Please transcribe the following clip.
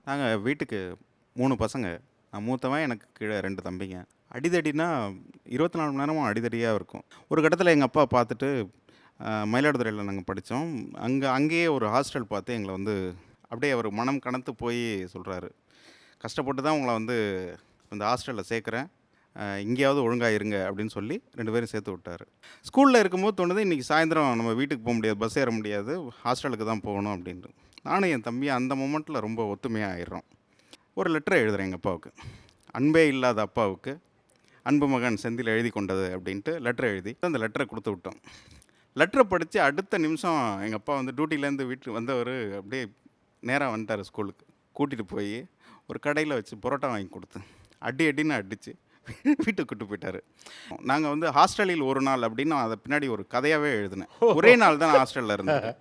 நாங்கள் வீட்டுக்கு 3 பசங்க. நான் மூத்தவன், எனக்கு கீழே 2 தம்பிங்க. அடிதடினா 24 மணி நேரமும் அடிதடியாக இருக்கும். ஒரு கட்டத்தில் எங்கள் அப்பா பார்த்துட்டு மயிலாடுதுறையில் நாங்கள் படித்தோம். அங்கேயே ஒரு ஹாஸ்டல் பார்த்து எங்களை வந்து அப்படியே அவர் மனம் கனத்து போய் சொல்கிறாரு, கஷ்டப்பட்டு தான் உங்களை வந்து இந்த ஹாஸ்டலில் சேர்க்குறேன், இங்கேயாவது ஒழுங்காக இருங்க அப்படின்னு சொல்லி 2 பேரும் சேர்த்து விட்டார். ஸ்கூலில் இருக்கும்போது தோணுது, இன்றைக்கி சாயந்தரம் நம்ம வீட்டுக்கு போக முடியாது, பஸ் ஏற முடியாது, ஹாஸ்டலுக்கு தான் போகணும் அப்படின்ட்டு. நானும் என் தம்பி அந்த மொமெண்ட்டில் ரொம்ப ஒத்துமையாக ஆயிடுறோம். ஒரு லெட்டர் எழுதுகிறேன் எங்கள் அப்பாவுக்கு. அன்பே இல்லாத அப்பாவுக்கு அன்பு மகன் செந்தில் எழுதி கொண்டது அப்படின்ட்டு லெட்டர் எழுதி அந்த லெட்டரை கொடுத்து விட்டோம். லெட்டரை படித்து அடுத்த நிமிஷம் எங்கள் அப்பா வந்து டியூட்டிலேருந்து வீட்டுக்கு வந்தவர் அப்படியே நேராக வந்துட்டார் ஸ்கூலுக்கு. கூட்டிகிட்டு போய் ஒரு கடையில் வச்சு பரோட்டா வாங்கி கொடுத்து அடின்னு அடித்து வீட்டுக்கு கூட்டு போயிட்டார். நாங்கள் வந்து ஹாஸ்டலில் ஒரு நாள் அப்படின்னு அதை பின்னாடி ஒரு கதையாகவே எழுதினேன். ஒரே நாள் தான் ஹாஸ்டலில் இருந்தேன்.